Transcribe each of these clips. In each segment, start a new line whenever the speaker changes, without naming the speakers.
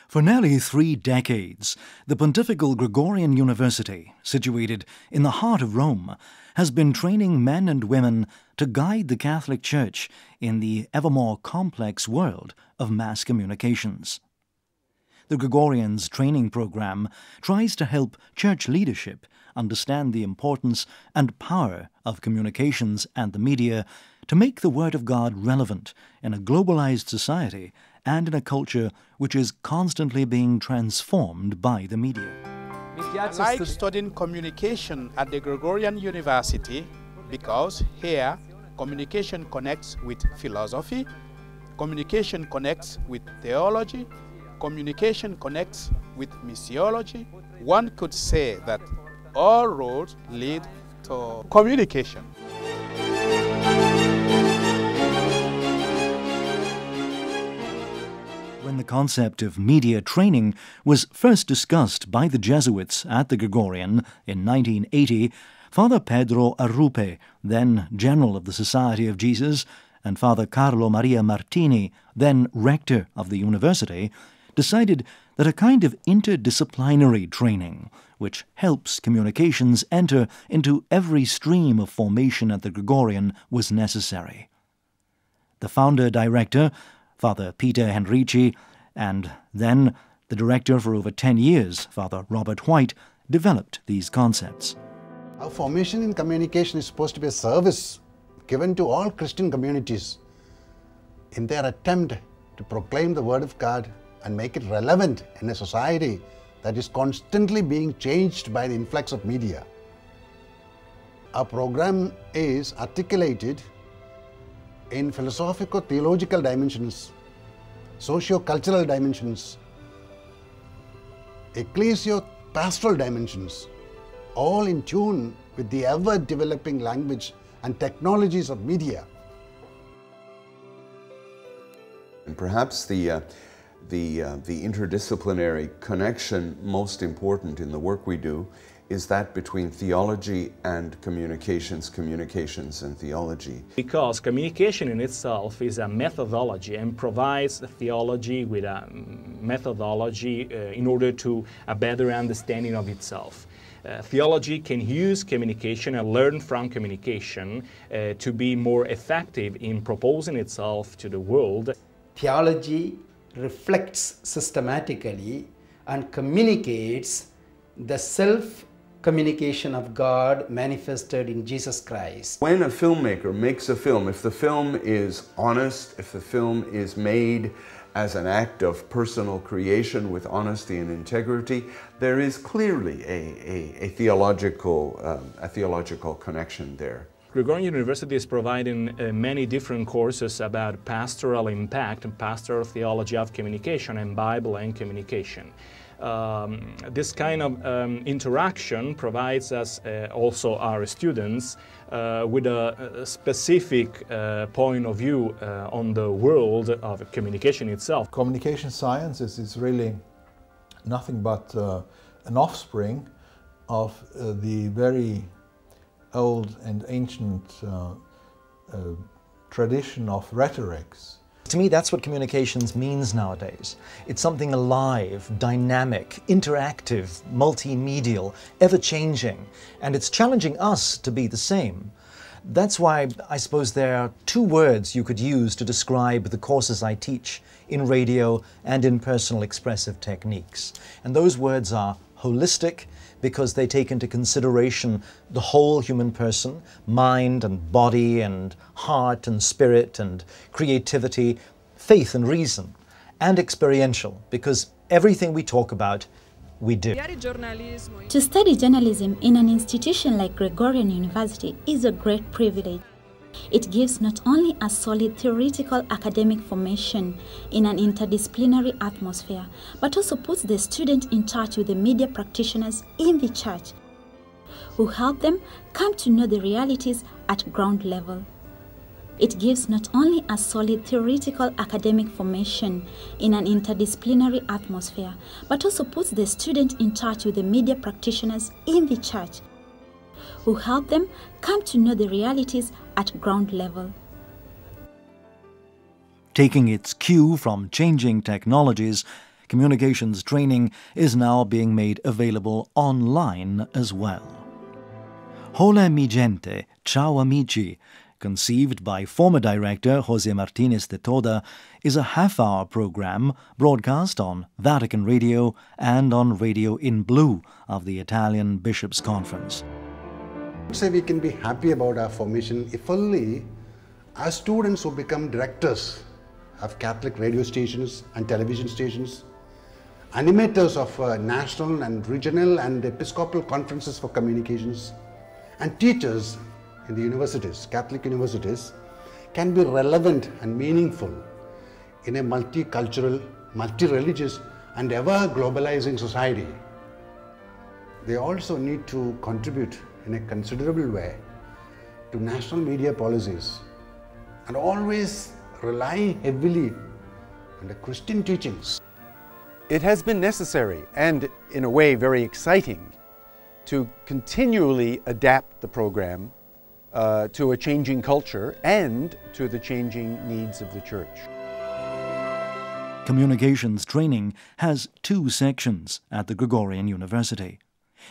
For nearly 3 decades, the Pontifical Gregorian University, situated in the heart of Rome, has been training men and women to guide the Catholic Church in the ever more complex world of mass communications. The Gregorians training program tries to help church leadership understand the importance and power of communications and the media to make the Word of God relevant in a globalized society and in a culture which is constantly being transformed by the media.
I like studying communication at the Gregorian University because here communication connects with philosophy, communication connects with theology, communication connects with missiology. One could say that all roads lead to communication.
When the concept of media training was first discussed by the Jesuits at the Gregorian in 1980, Father Pedro Arrupe, then General of the Society of Jesus, and Father Carlo Maria Martini, then Rector of the University, decided that a kind of interdisciplinary training, which helps communications enter into every stream of formation at the Gregorian, was necessary. The founder-director, Father Peter Henrici, and then the director for over 10 years, Father Robert White, developed these concepts.
Our formation in communication is supposed to be a service given to all Christian communities in their attempt to proclaim the Word of God and make it relevant in a society that is constantly being changed by the influx of media. Our program is articulated in philosophico-theological dimensions, socio-cultural dimensions, ecclesio-pastoral dimensions, all in tune with the ever-developing language and technologies of media.
And perhaps the interdisciplinary connection most important in the work we do is that between theology and communications and theology.
Because communication in itself is a methodology and provides theology with a methodology in order to a better understanding of itself. Theology can use communication and learn from communication to be more effective in proposing itself to the world.
Theology reflects systematically and communicates the self-communication of God manifested in Jesus Christ.
When a filmmaker makes a film, if the film is honest, if the film is made as an act of personal creation with honesty and integrity, there is clearly a theological connection there.
Gregorian University is providing many different courses about pastoral impact and pastoral theology of communication and Bible and communication. This kind of interaction provides us, also our students, with a specific point of view on the world of communication itself.
Communication sciences is really nothing but an offspring of the very old and ancient tradition of rhetorics.
To me, that's what communications means nowadays. It's something alive, dynamic, interactive, multimedial, ever-changing, and it's challenging us to be the same. That's why I suppose there are 2 words you could use to describe the courses I teach in radio and in personal expressive techniques. And those words are holistic, because they take into consideration the whole human person, mind and body and heart and spirit and creativity, faith and reason, and experiential, because everything we talk about, we do.
To study journalism in an institution like Gregorian University is a great privilege. It gives not only a solid theoretical academic formation in an interdisciplinary atmosphere, but also puts the student in touch with the media practitioners in the church, who help them come to know the realities at ground level. It gives not only a solid theoretical academic formation in an interdisciplinary atmosphere, but also puts the student in touch with the media practitioners in the church, who help them come to know the realities at ground level.
Taking its cue from changing technologies, Communications training is now being made available online as well. Hola mi gente, ciao amici, conceived by former director Jose Martinez de Toda, is a half-hour program broadcast on Vatican Radio and on Radio in Blue of the Italian Bishops' Conference.
I would say we can be happy about our formation if only our students who become directors of Catholic radio stations and television stations, animators of national and regional and episcopal conferences for communications, and teachers in the universities, Catholic universities, can be relevant and meaningful in a multicultural, multi-religious and ever-globalizing society. They also need to contribute in a considerable way to national media policies and always rely heavily on the Christian teachings.
It has been necessary and, in a way, very exciting to continually adapt the program to a changing culture and to the changing needs of the Church.
Communications training has two sections at the Gregorian University.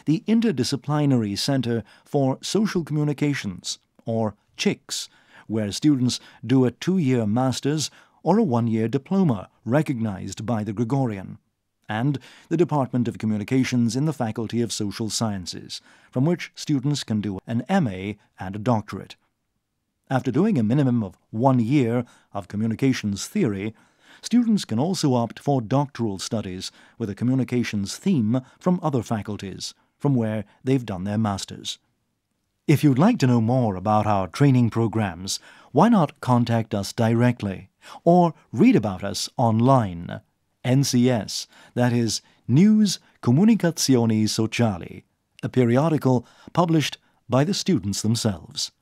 The Interdisciplinary Center for Social Communications, or CICS, where students do a 2-year master's or a 1-year diploma recognized by the Gregorian, and the Department of Communications in the Faculty of Social Sciences, from which students can do an MA and a doctorate. After doing a minimum of 1 year of communications theory, students can also opt for doctoral studies with a communications theme from other faculties, from where they've done their masters. If you'd like to know more about our training programs, why not contact us directly or read about us online. NCS, that is News Comunicazioni Sociali, a periodical published by the students themselves.